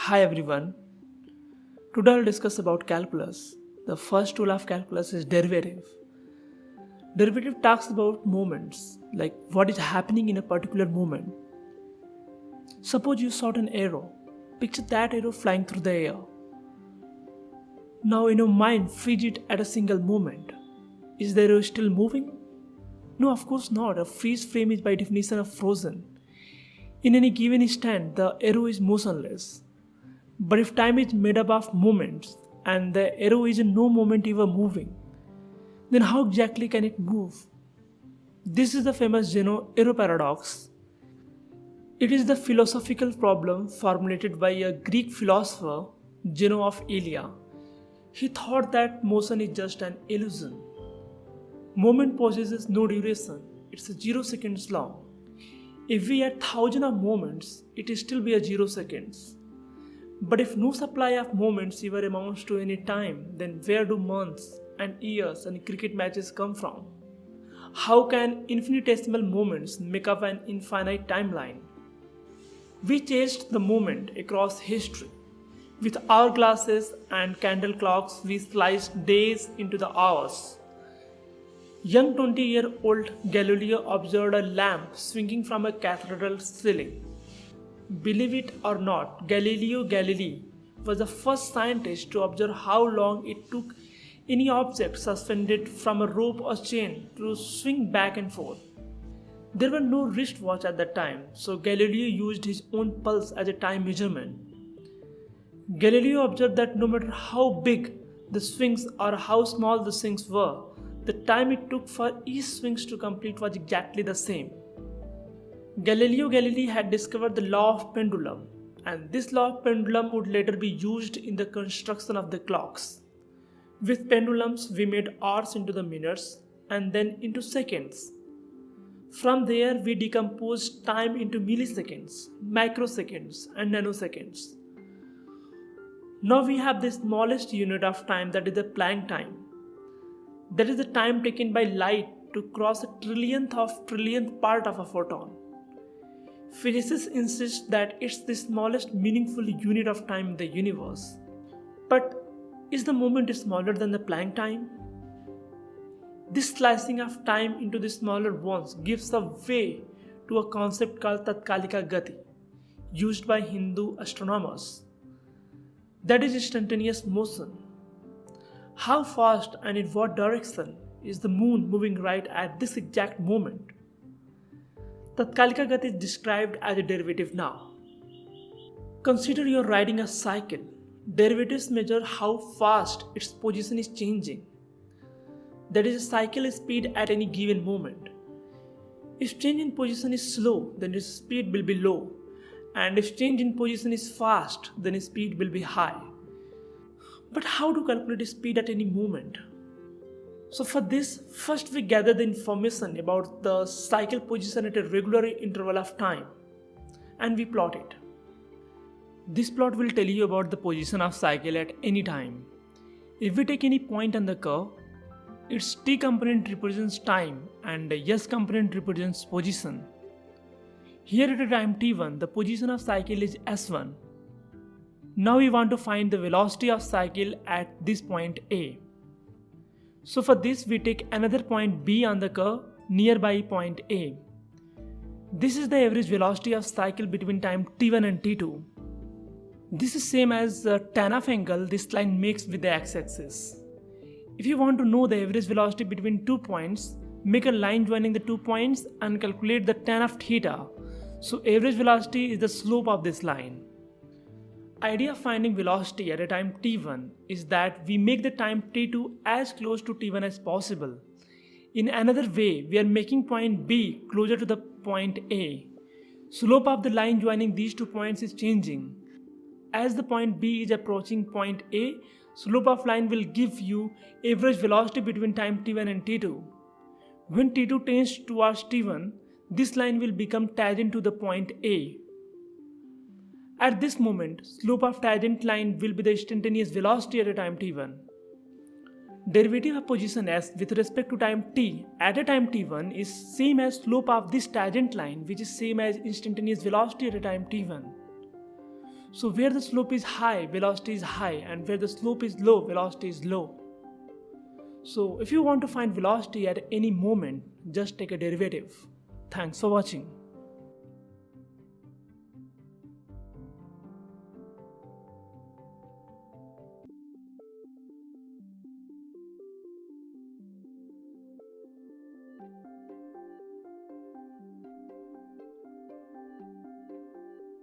Hi everyone. Today I'll discuss about calculus. The first tool of calculus is derivative. Derivative talks about moments, like what is happening in a particular moment. Suppose you shot an arrow. Picture that arrow flying through the air. Now in your mind, freeze it at a single moment. Is the arrow still moving? No, of course not. A freeze frame is by definition frozen. In any given instant, the arrow is motionless. But if time is made up of moments and the arrow is in no moment even moving, then how exactly can it move? This is the famous Aeroparadox. It is the philosophical problem formulated by a Greek philosopher, Zeno of Elea. He thought that motion is just an illusion. Moment possesses no duration, it's a 0 seconds long. If we add thousands of moments, it will still be a 0 seconds. But if no supply of moments ever amounts to any time, then where do months and years and cricket matches come from? How can infinitesimal moments make up an infinite timeline? We chased the moment across history. With hourglasses and candle clocks, we sliced days into the hours. Young 20-year-old Galileo observed a lamp swinging from a cathedral ceiling. Believe it or not, Galileo Galilei was the first scientist to observe how long it took any object suspended from a rope or chain to swing back and forth. There were no wristwatch at that time, so Galileo used his own pulse as a time measurement. Galileo observed that no matter how big the swings or how small the swings were, the time it took for each swings to complete was exactly the same. Galileo Galilei had discovered the law of pendulum, and this law of pendulum would later be used in the construction of the clocks. With pendulums, we made hours into the minutes and then into seconds. From there, we decomposed time into milliseconds, microseconds, and nanoseconds. Now we have the smallest unit of time, that is the Planck time. That is the time taken by light to cross a trillionth part of a photon. Physicists insist that it's the smallest meaningful unit of time in the universe. But is the moment smaller than the Planck time? This slicing of time into the smaller ones gives a way to a concept called Tatkalika Gati, used by Hindu astronomers. That is instantaneous motion. How fast and in what direction is the moon moving right at this exact moment? Tatkalika Gati is described as a derivative now. Consider you're riding a cycle. Derivatives measure how fast its position is changing. That is a cycle speed at any given moment. If change in position is slow, then its speed will be low. And if change in position is fast, then its speed will be high. But how to calculate speed at any moment? So for this, first we gather the information about the cycle position at a regular interval of time and we plot it. This plot will tell you about the position of cycle at any time. If we take any point on the curve, its t component represents time and the s component represents position. Here at a time t1, the position of cycle is s1. Now we want to find the velocity of cycle at this point A. So for this we take another point B on the curve nearby point A. This is the average velocity of cycle between time t1 and t2. This is same as the tan of angle this line makes with the x-axis. If you want to know the average velocity between 2 points, make a line joining the 2 points and calculate the tan of theta. So average velocity is the slope of this line. Idea of finding velocity at a time t1 is that we make the time t2 as close to t1 as possible. In another way, we are making point B closer to the point A. Slope of the line joining these 2 points is changing. As the point B is approaching point A, slope of line will give you average velocity between time t1 and t2. When t2 tends towards t1, this line will become tangent to the point A. At this moment, slope of tangent line will be the instantaneous velocity at a time t1. Derivative of position s with respect to time t at a time t1 is same as slope of this tangent line, which is same as instantaneous velocity at a time t1. So where the slope is high, velocity is high, and where the slope is low, velocity is low. So if you want to find velocity at any moment, just take a derivative. Thanks for watching.